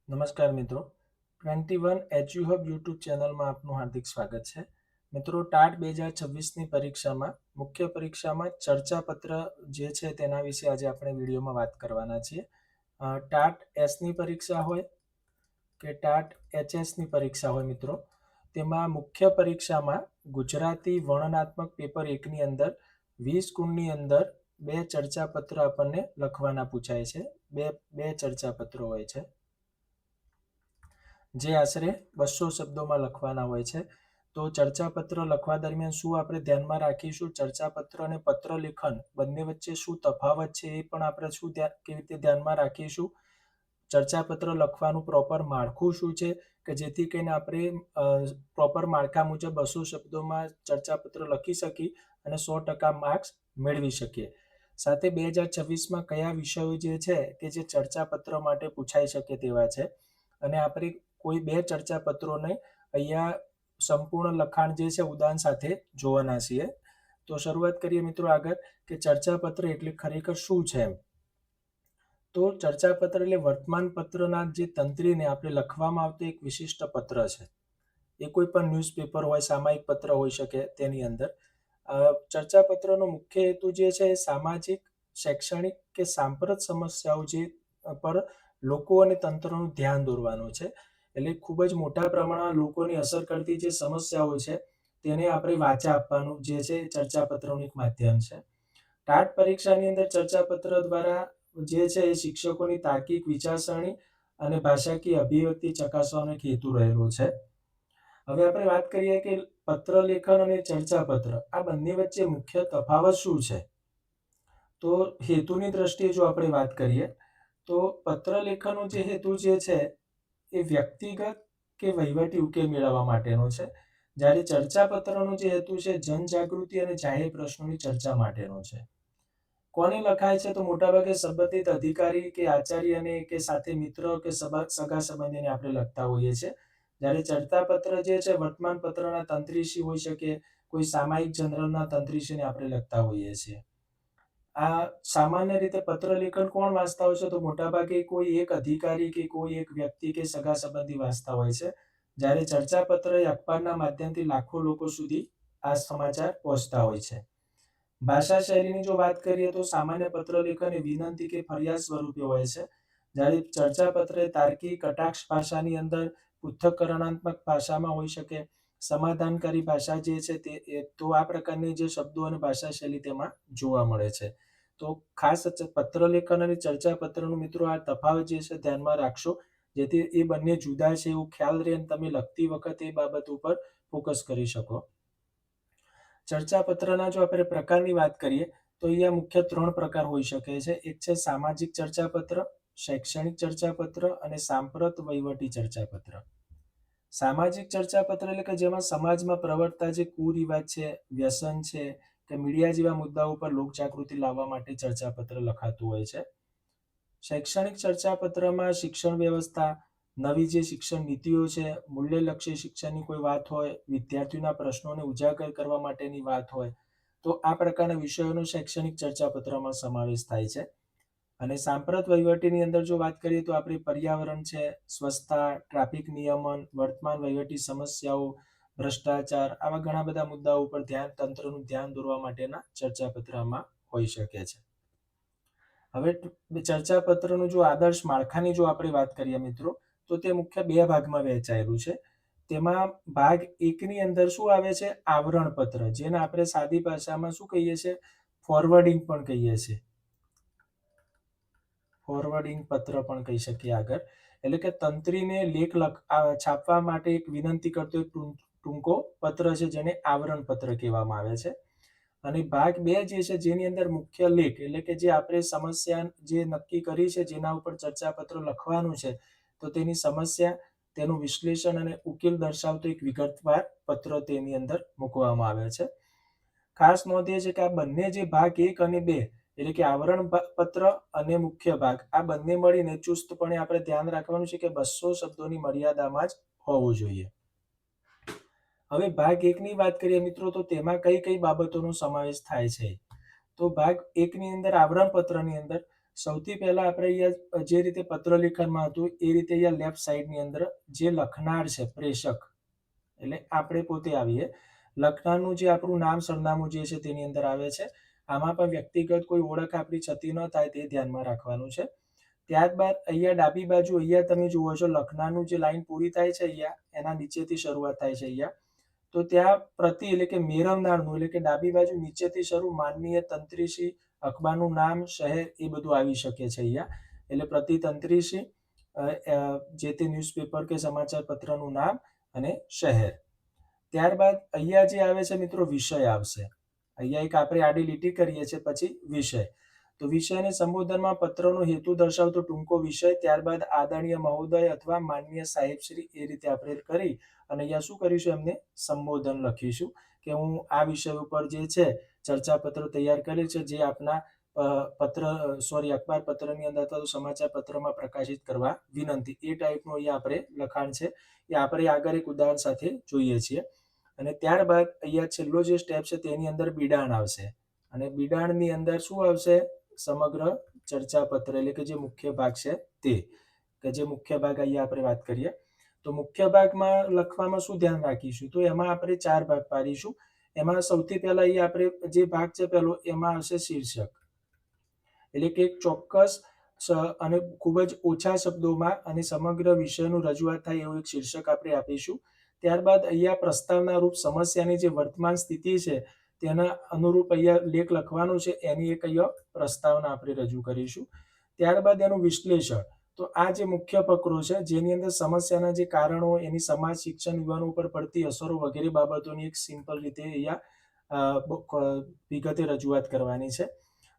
નમસ્કાર મિત્રો, 21 HU hub YouTube ચેનલમાં આપનું હાર્દિક સ્વાગત છે. મિત્રો, ટાટ 2026ની પરીક્ષામાં મુખ્ય પરીક્ષામાં ચર્ચાપત્ર જે છે તેના વિશે આજે આપણે વિડીયોમાં વાત કરવાના છીએ. ટાટ એસની પરીક્ષા હોય કે ટાટ એચએસની પરીક્ષા હોય મિત્રો, તેમાં મુખ્ય પરીક્ષામાં ગુજરાતી વર્ણનાત્મક પેપર 1ની અંદર 20 ગુણની અંદર બે ચર્ચાપત્ર આપણને લખવાના પૂછાય છે. બે ચર્ચાપત્રો હોય છે જે આશરે 200 શબ્દોમાં લખવાના હોય છે. તો ચર્ચાપત્ર લખવા દરમિયાન શું આપણે ધ્યાનમાં રાખીશું, ચર્ચાપત્ર અને પત્ર લેખન બંને વચ્ચે શું તફાવત છે એ પણ આપણે કેવી રીતે ધ્યાનમાં રાખીશું. ચર્ચાપત્ર લખવાનું પ્રોપર માળખું શું છે કે જેથી કરીને આપણે પ્રોપર માળખા મુજબ 200 શબ્દોમાં ચર્ચાપત્ર લખી શકી અને 100% માર્ક્સ મેળવી શકીએ. સાથે 2026માં કયા વિષયો જે છે કે જે ચર્ચાપત્ર માટે પૂછાઈ શકે તેવા છે અને આપણે કોઈ બે ચર્ચાપત્રોને અહીંયા સંપૂર્ણ લખાણ જે છે ઉદાહરણ સાથે જોવાના છીએ. તો શરૂઆત કરીએ મિત્રો આગળ કે ચર્ચાપત્ર એટલે ખરેખર શું છે એમ. તો ચર્ચાપત્ર એટલે વર્તમાન પત્રના જે તંત્રીને આપણે લખવામાં આવતો એક વિશિષ્ટ પત્ર છે. એ કોઈ પણ ન્યૂઝપેપર હોય, સામાયિક પત્ર હોઈ શકે તેની અંદર. ચર્ચાપત્રનો મુખ્ય હેતુ જે છે એ સામાજિક, શૈક્ષણિક કે સાંપ્રત સમસ્યાઓ જે પર લોકો અને તંત્રનું ધ્યાન દોરવાનું છે. એટલે ખૂબ જ મોટા પ્રમાણમાં લોકોની અસર કરતી જે સમસ્યાઓ છે તેને આપણે વાચા આપવાનું જે છે ચર્ચાપત્રનું એક માધ્યમ છે. ટાટ પરીક્ષાની અંદર ચર્ચાપત્ર દ્વારા જે છે એ શિક્ષકોની તાર્કિક વિચારસરણી અને ભાષાકીય અભિવ્યક્તિ ચકાસવાનો એક હેતુ રહેલો છે. હવે આપણે વાત કરીએ કે પત્ર લેખન અને ચર્ચાપત્ર આ બંને વચ્ચે મુખ્ય તફાવત શું છે. તો હેતુની દ્રષ્ટિએ જો આપણે વાત કરીએ તો પત્ર લેખનનો જે હેતુ જે છે એ વ્યક્તિગત કે વહીવટી ઉકેલ મેળવવા માટેનો છે, જ્યારે ચર્ચાપત્રનો જે હેતુ છે જનજાગૃતિ અને જાહેર પ્રશ્નોની ચર્ચા માટેનો છે. કોને લખાય છે તો મોટાભાગે સંબંધિત અધિકારી કે આચાર્યને કે સાથે મિત્ર કે સગા સંબંધીને આપણે લખતા હોઈએ છીએ. જ્યારે ચર્ચાપત્ર જે છે વર્તમાન પત્રના તંત્રીશ્રી હોઈ શકે, કોઈ સામાયિક જનરલના તંત્રીશ્રીને આપણે લખતા હોઈએ છીએ. આ સામાન્ય રીતે પત્ર લેખન કોણ વાંચતા હોય છે તો મોટાભાગે કોઈ એક અધિકારી કે કોઈ એક વ્યક્તિ કે સગા સંબંધી વાંચતા હોય છે. જ્યારે ચર્ચાપત્ર એ અખબારના માધ્યમથી લાખો લોકો સુધી આ સમાચાર પહોંચતા હોય છે. ભાષા શૈલીની જો વાત કરીએ તો સામાન્ય પત્ર લેખન એ વિનંતી કે ફરિયાદ સ્વરૂપે હોય છે, જ્યારે ચર્ચાપત્ર એ તાર્કિક કટાક્ષ ભાષાની અંદર પૃથ્થકરણાત્મક ભાષામાં હોઈ શકે, સમાધાનકારી ભાષા જે છે તે તો આ પ્રકારની જે શબ્દો અને ભાષા શૈલી તેમાં જોવા મળે છે. તો ખાસ પત્ર લેખન અને ચર્ચાપત્રનું મિત્રો આ તફાવત જે છે ધ્યાનમાં રાખશો, જેથી એ બંને જુદા છે એવું ખ્યાલ રહે અને તમે લખતી વખતે એ બાબત ઉપર ફોકસ કરી શકો. ચર્ચાપત્રના જો આપણે પ્રકારની વાત કરીએ તો અહીંયા મુખ્ય 3 પ્રકાર હોઈ શકે છે. એક છે સામાજિક ચર્ચાપત્ર, શૈક્ષણિક ચર્ચાપત્ર અને સાંપ્રત વહીવટી ચર્ચાપત્ર. સામાજિક ચર્ચાપત્ર એટલે કે જેમાં સમાજમાં પ્રવર્તતા જે કુરિવાજ છે, વ્યસન છે કે મીડિયા જેવા મુદ્દાઓ પર લોકજાગૃતિ લાવવા માટે ચર્ચાપત્ર લખાતું હોય છે. શૈક્ષણિક ચર્ચાપત્રમાં શિક્ષણ વ્યવસ્થા, નવી જે શિક્ષણ નીતિઓ છે, મૂલ્યલક્ષી શિક્ષણની કોઈ વાત હોય, વિદ્યાર્થીઓના પ્રશ્નોને ઉજાગર કરવા માટેની વાત હોય, તો આ પ્રકારના વિષયોનો શૈક્ષણિક ચર્ચાપત્રમાં સમાવેશ થાય છે. અને સાંપ્રત વહીવટીની અંદર જો વાત કરીએ તો આપણી પર્યાવરણ છે, સ્વચ્છતા, ટ્રાફિક નિયમન, વર્તમાન વહીવટી સમસ્યાઓ, ભ્રષ્ટાચાર, આવા ઘણા બધા મુદ્દાઓ ઉપર તંત્રનું ધ્યાન દોરવા માટેના ચર્ચાપત્રમાં હોઈ શકે છે. હવે ચર્ચાપત્રનું જો આદર્શ માળખાની જો આપણે વાત કરીએ મિત્રો તો તે મુખ્ય 2 ભાગમાં વહેંચાયેલું છે. તેમાં ભાગ 1ની અંદર શું આવે છે, આવરણ પત્ર, જેને આપણે સાદી ભાષામાં શું કહીએ છીએ, ફોરવર્ડિંગ પણ કહીએ છીએ. ફોરવર્ડિંગ પત્ર પણ કહી શકીએ આગળ. એટલે કે તંત્રીને લેખ છાપવા માટે એક વિનંતી કરતો એક ટૂંકો પત્ર છે જેને આવરણ પત્ર કહેવામાં આવે છે. અને ભાગ 2 જે છે જેની અંદર મુખ્ય લેખ એટલે કે જે આપણે સમસ્યા જે નક્કી કરી છે જેના ઉપર ચર્ચાપત્ર લખવાનું છે તો તેની સમસ્યા, તેનું વિશ્લેષણ અને ઉકેલ દર્શાવતો એક વિગતવાર પત્ર તેની અંદર મૂકવામાં આવે છે. ખાસ નોંધ એ છે કે આ બંને જે ભાગ 1 અને 2 એટલે કે આવરણ પત્ર અને મુખ્ય ભાગ આ બંને મળીને ચુસ્તપણે આપણે ધ્યાન રાખવાનું છે કે 200 શબ્દોની મર્યાદામાં જ હોવું જોઈએ. હવે ભાગ 1ની વાત કરીએ મિત્રો તો તેમાં કઈ કઈ બાબતોનો સમાવેશ થાય છે. તો ભાગ 1ની અંદર આવરણ પત્રની અંદર સૌથી પહેલા આપણે અહીંયા જે રીતે પત્ર લેખનમાં હતું એ રીતે અહીંયા લેફ્ટ સાઈડની અંદર જે લખનાર છે પ્રેષક, એટલે આપણે પોતે આવીએ. લખનારનું જે આપણું નામ સરનામું જે છે તેની અંદર આવે છે. આમાં પણ વ્યક્તિગત કોઈ ઓળખ આપણી છતી ન થાય તે ધ્યાનમાં રાખવાનું છે. ત્યારબાદ અહીંયા ડાબી બાજુ અહીંયા તમે જુઓ છો લખનારનું જે લાઈન પૂરી થાય છે અહીંયા એના નીચેથી શરૂઆત થાય છે અહીંયા. તો ત્યાં પ્રતિ એટલે કે મેળવનારનું એટલે કે ડાબી બાજુ નીચેથી શરૂ માનનીય તંત્રીશ્રી, અખબારનું નામ, શહેર એ બધું આવી શકે છે અહીંયા. એટલે પ્રતિ તંત્રીશ્રી, જે તે ન્યૂઝપેપર કે સમાચાર પત્રનું નામ અને શહેર. ત્યારબાદ અહીંયા જે આવે છે મિત્રો વિષય આવશે. અહીંયા એક આપણે આડી લીટી કરીએ છીએ પછી વિષય. તો વિષયને સંબોધનમાં પત્રનો હેતુ દર્શાવતો ટૂંકો વિષય, ત્યારબાદ આદરણીય મહોદય અથવા માનનીય સાહેબશ્રી એ રીતે આપણે કરી અને અહીંયા શું કરીશું એમને સંબોધન લખીશું કે હું આ વિષય ઉપર જે છે ચર્ચા પત્ર તૈયાર કરેલ છે જે આપના અખબાર પત્રની અંદર અથવા તો સમાચાર પત્રમાં પ્રકાશિત કરવા વિનંતી. એ ટાઈપનું અહીંયા આપણે લખાણ છે એ આપણે આગળ એક ઉદાહરણ સાથે જોઈએ છીએ. અને ત્યારબાદ અહીંયા છેલ્લો જે સ્ટેપ છે તેની અંદર બિડાણ આવશે અને બિડાણની અંદર શું આવશે સમગ્ર ચર્ચા પત્ર એટલે કે જે મુખ્ય ભાગ છે તે, કે જે મુખ્ય ભાગ અહીંયા આપણે વાત કરીએ તો મુખ્ય ભાગમાં લખવામાં શું ધ્યાન રાખીશું તો એમાં આપણે 4 ભાગ પાડીશું. એમાં સૌથી પહેલા અહીંયા આપણે જે ભાગ છે પહેલો એમાં આવશે શીર્ષક, એટલે કે એક ચોક્કસ અને ખૂબ જ ઓછા શબ્દોમાં અને સમગ્ર વિષયનું રજૂઆત થાય એવું એક શીર્ષક આપણે આપીશું. ત્યારબાદ અહીંયા પ્રસ્તાવના રૂપ સમસ્યાની જે વર્તમાન સ્થિતિ છે તેના અનુરૂપ અહીંયા લેખ લખવાનો છે એની એક અહીંયા પ્રસ્તાવના આપણે રજૂ કરીશું. ત્યારબાદ એનું વિશ્લેષણ, તો આ જે મુખ્ય ફકરો છે જેની અંદર સમસ્યાના જે કારણો, એની સમાજ, શિક્ષણ, યુવાનો ઉપર પડતી અસરો વગેરે બાબતોની એક સિમ્પલ રીતે અહીંયા વિગતે રજૂઆત કરવાની છે.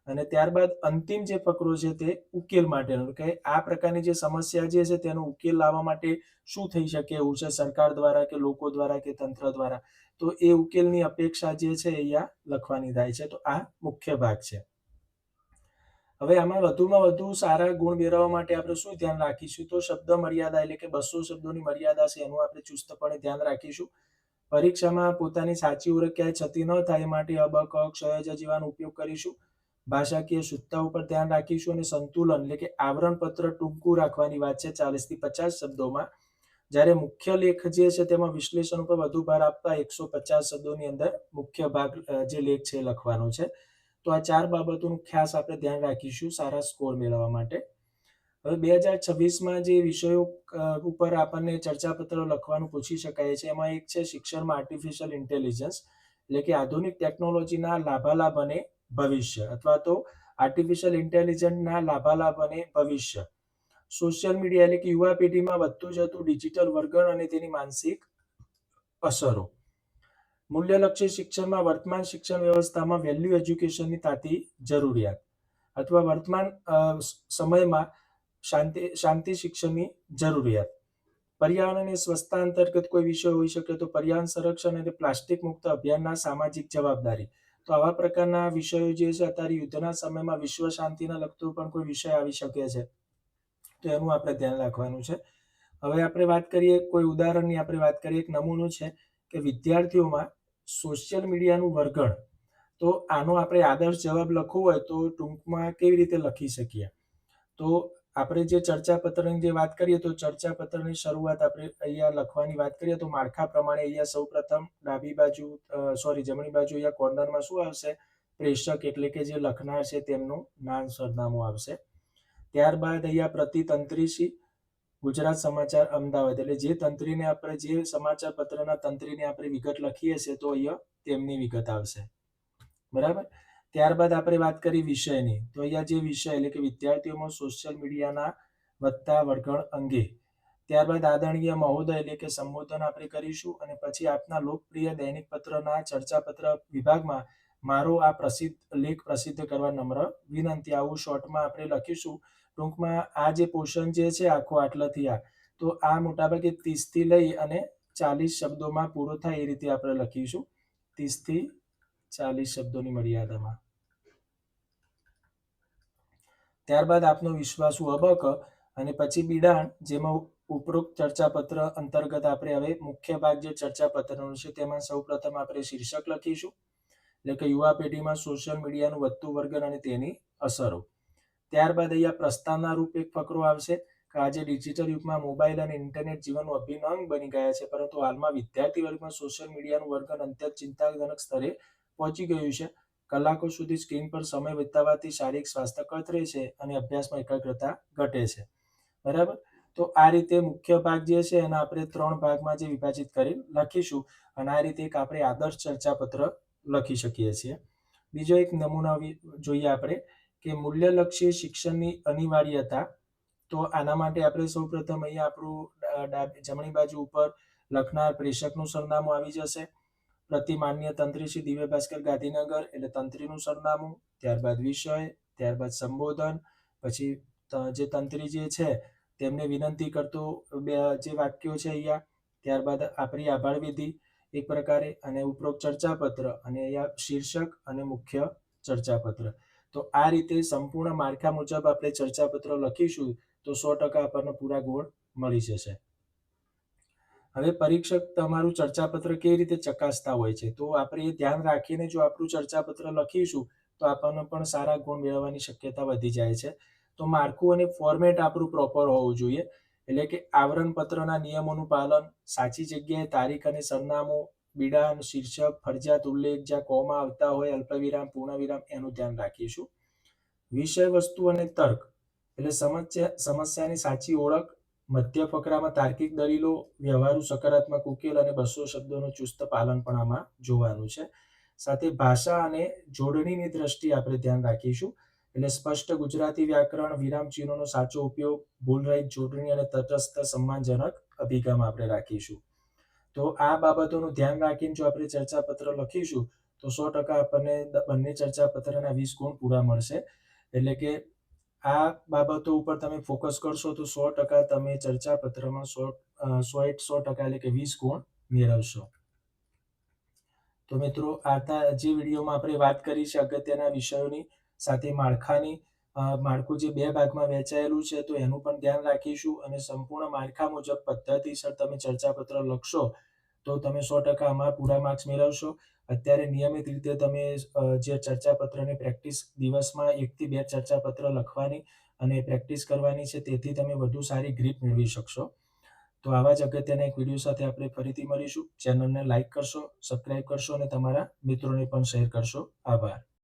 અને ત્યારબાદ અંતિમ જે ફકરો છે તે ઉકેલ માટેનો, કે આ પ્રકારની જે સમસ્યા જે છે તેનો ઉકેલ લાવવા માટે શું થઈ શકે એવું છે સરકાર દ્વારા કે લોકો દ્વારા કે તંત્ર દ્વારા, તો એ ઉકેલની અપેક્ષા જે છે અહીંયા લખવાની થાય છે. તો આ મુખ્ય ભાગ છે. હવે આમાં વધુમાં વધુ સારા ગુણ મેળવવા માટે આપણે શું ધ્યાન રાખીશું તો શબ્દ મર્યાદા એટલે કે 200 શબ્દોની મર્યાદા છે એનું આપણે ચુસ્તપણે ધ્યાન રાખીશું. પરીક્ષામાં પોતાની સાચી ઓળખ ક્યાંય છતી ન થાય એ માટે અબ, ક, ક્ષ, જ જેવાનો ઉપયોગ કરીશું. ભાષાકીય શુદ્ધતા ઉપર ધ્યાન રાખીશું અને સંતુલન એટલે કે આવરણ પત્ર ટૂંકું રાખવાની વાત છે 40 થી 50 શબ્દોમાં. જ્યારે મુખ્ય લેખ જે છે તેમાં વિશ્લેષણ ઉપર વધુ ભાર આપતા 150 શબ્દોની અંદર મુખ્ય ભાગ જે લેખ છે લખવાનો છે. તો આ 4 બાબતોનું ખાસ આપણે ધ્યાન રાખીશું સારા સ્કોર મેળવવા માટે. હવે 2026માં જે વિષયો ઉપર આપણને ચર્ચાપત્ર લખવાનું પૂછી શકાય છે એમાં એક છે શિક્ષણમાં આર્ટિફિશિયલ ઇન્ટેલિજન્સ એટલે કે આધુનિક ટેકનોલોજીના લાભાલાભ અને ભવિષ્ય, અથવા તો આર્ટિફિશિયલ ઇન્ટેલિજન્સના લાભાલાભ અને ભવિષ્ય. સોશિયલ મીડિયા એટલે કે યુવા પેઢીમાં વધતું જતું ડિજિટલ વર્ગણ અને તેની માનસિક અસરો. મૂલ્યલક્ષી શિક્ષણમાં વર્તમાન શિક્ષણ વ્યવસ્થામાં વેલ્યુ એજ્યુકેશનની તાતી જરૂરિયાત, અથવા વર્તમાન સમયમાં શાંતિ શિક્ષણની જરૂરિયાત. પર્યાવરણ અને સ્વચ્છતા અંતર્ગત કોઈ વિષય હોઈ શકે તો પર્યાવરણ સંરક્ષણ અને પ્લાસ્ટિક મુક્ત અભિયાનના સામાજિક જવાબદારી. તો આવા પ્રકારના વિષયો જે છે અત્યારે યુદ્ધના સમયમાં વિશ્વ શાંતિના લગતો પણ કોઈ વિષય આવી શકે છે તો એનું આપણે ધ્યાન રાખવાનું છે. હવે આપણે વાત કરીએ કોઈ ઉદાહરણની, આપણે વાત કરીએ એક નમૂનો છે કે વિદ્યાર્થીઓમાં સોશિયલ મીડિયાનું વર્ગણ. તો આનો આપણે આદર્શ જવાબ લખવો હોય તો ટૂંકમાં કેવી રીતે લખી શકીએ તો આપણે જે ચર્ચાપત્રની જે વાત કરીએ તો ચર્ચાપત્રની શરૂઆત આપણે અહીંયા લખવાની વાત કરીએ તો માળખા પ્રમાણે અહીંયા સૌપ્રથમ જમણી બાજુ અહીંયા કોર્નરમાં શું આવશે પ્રેષક એટલે કે જે લખનાર છે તેમનું નામ સરનામું આવશે. ત્યારબાદ અહીંયા પ્રતિતંત્રીશ્રી ગુજરાત સમાચાર અમદાવાદ એટલે જે તંત્રીને આપણે જે સમાચાર પત્રના તંત્રીને આપણે વિગત લખીએ છીએ તો અહીંયા તેમની વિગત આવશે. બરાબર. ત્યારબાદ આપણે વાત કરી વિષયની, તો અહીંયા જે વિષય એટલે કે વિદ્યાર્થીઓમાં સોશિયલ મીડિયાના વધતા વર્ગણ અંગે. ત્યારબાદ આદરણીય મહોદય એટલે કે સંબોધન આપણે કરીશું અને પછી આપના લોકપ્રિય દૈનિક પત્રના ચર્ચાપત્ર વિભાગમાં મારો આ લેખ પ્રસિદ્ધ કરવા નમ્ર વિનંતી, આવું શોર્ટમાં આપણે લખીશું. ટૂંકમાં આ જે પોર્શન જે છે આખો આટલાથી તો આ મોટાભાગે 30 થી લઈ અને 40 શબ્દોમાં પૂરો થાય એ રીતે આપણે લખીશું, 30 થી 40 શબ્દોની મર્યાદામાં. ત્યારબાદ આપનો વિશ્વાસુ અબક અને પછી બિડાણ, જેમાં ઉપરોક્ત ચર્ચાપત્ર અંતર્ગત આપણે હવે મુખ્ય ભાગ જે ચર્ચાપત્રનો છે તેમાં સૌપ્રથમ આપણે શીર્ષક લખીશું એટલે કે યુવા પેઢીમાં સોશિયલ મીડિયાનું વધતું વર્ગન અને તેની અસરો. ત્યારબાદ અહીંયા પ્રસ્તાવના રૂપ એક ફકરો આવશે કે આજે ડિજિટલ યુગમાં મોબાઈલ અને ઇન્ટરનેટ જીવનનું અભિન્ન અંગ બની ગયા છે, પરંતુ હાલમાં વિદ્યાર્થી વર્ગમાં સોશિયલ મીડિયાનું વર્ગન અત્યંત ચિંતાજનક સ્તરે પહોંચી ગયું છે. કલાકો સુધી સ્ક્રીન પર સમય વિતાવવાથી શારીરિક સ્વાસ્થ્ય કથળે છે અને અભ્યાસમાં એકાગ્રતા ઘટે છે. બરાબર. તો આ રીતે મુખ્ય ભાગ જે છે એના આપણે 3 ભાગમાં જે વિભાજિત કરી લખીશું અને આ રીતે એક આપણે આદર્શ ચર્ચાપત્ર લખી શકીએ છીએ. બીજો એક નમૂના જોઈએ આપણે કે મૂલ્યલક્ષી શિક્ષણની અનિવાર્યતા. તો આના માટે આપણે સૌપ્રથમ અહીંયા આપણું જમણી બાજુ ઉપર લખનાર પ્રેષકનું સરનામું આવી જશે. પ્રતિ માન્ય તંત્રી શ્રી દિવ્ય ભાસ્કર ગાંધીનગર એટલે તંત્રીનું સરનામું, ત્યારબાદ વિષય, ત્યારબાદ સંબોધન, પછી જે તંત્રી જે છે તેમને વિનંતી કરતો જે વાક્યો છે અહીંયા, ત્યારબાદ આપણી આભાર વિધિ એક પ્રકારે, અને ઉપરોક્ત ચર્ચાપત્ર, અને અહીંયા શીર્ષક અને મુખ્ય ચર્ચાપત્ર. તો આ રીતે સંપૂર્ણ માળખા મુજબ આપણે ચર્ચાપત્ર લખીશું તો 100% આપણને પૂરા ગુણ મળી જશે. હવે પરીક્ષક તમારું ચર્ચાપત્ર કેવી રીતે ચકાસતા હોય છે, તો આપણે એ ધ્યાન રાખીને જો આપણું ચર્ચાપત્ર લખીશું તો આપણને પણ સારા ગુણ મેળવવાની શક્યતા વધી જાય છે. તો માળખું અને ફોર્મેટ આપણું પ્રોપર હોવું જોઈએ, એટલે કે આવરણ પત્રના નિયમોનું પાલન, સાચી જગ્યાએ તારીખ અને સરનામું, બિડાણ, શીર્ષક, ફરજિયાત ઉલ્લેખ, જ્યાં કોમા આવતા હોય, અલ્પવિરામ, પૂર્ણવિરામ, એનું ધ્યાન રાખીશું. વિષય વસ્તુ અને તર્ક એટલે સમસ્યાની સાચી ઓળખ, મધ્ય ફકરામાં તાર્કિક દલીલો, વ્યવહારુ સકારાત્મક ઉકેલ અને 200 શબ્દોનું ચુસ્ત પાલન પણ આમાં જોવાનું છે. સાથે ભાષા અને જોડણીની દ્રષ્ટિએ આપણે ધ્યાન રાખીશું, એટલે સ્પષ્ટ ગુજરાતી વ્યાકરણ, વિરામ ચિહ્નોનો સાચો ઉપયોગ, ભૂલરહિત જોડણી અને તટસ્થ સન્માનજનક અભિગમ આપણે રાખીશું. તો આ બાબતોનું ધ્યાન રાખીને જો આપણે ચર્ચાપત્ર લખીશું તો 100% આપણને બંને ચર્ચાપત્રના 20 ગુણ પૂરા મળશે. એટલે કે આ બાબતો ઉપર તમે ફોકસ કરશો તો 100% તમે ચર્ચાપત્રમાં 100% એટલે કે 20 ગુણ મેળવશો. તો મિત્રો જે વિડીયોમાં આપણે વાત કરી છે અગત્યના વિષયોની, સાથે માળખું જે 2 ભાગમાં વહેંચાયેલું છે તો એનું પણ ધ્યાન રાખીશું, અને સંપૂર્ણ માળખા મુજબ પદ્ધતિસર તમે ચર્ચાપત્ર લખશો તો તમે 100% આમાં પૂરા માર્ક્સ મેળવશો. અત્યારે નિયમિત રીતે તમે જે ચર્ચાપત્રની પ્રેક્ટિસ દિવસમાં 1 થી 2 ચર્ચાપત્ર લખવાની અને પ્રેક્ટિસ કરવાની છે, તેથી તમે વધુ સારી ગ્રીપ મેળવી શકશો. તો આવા જ અગત્યના એક વિડીયો સાથે આપણે ફરીથી મળીશું. ચેનલને લાઇક કરશો, સબસ્ક્રાઇબ કરશો અને તમારા મિત્રોને પણ શેર કરશો. આભાર.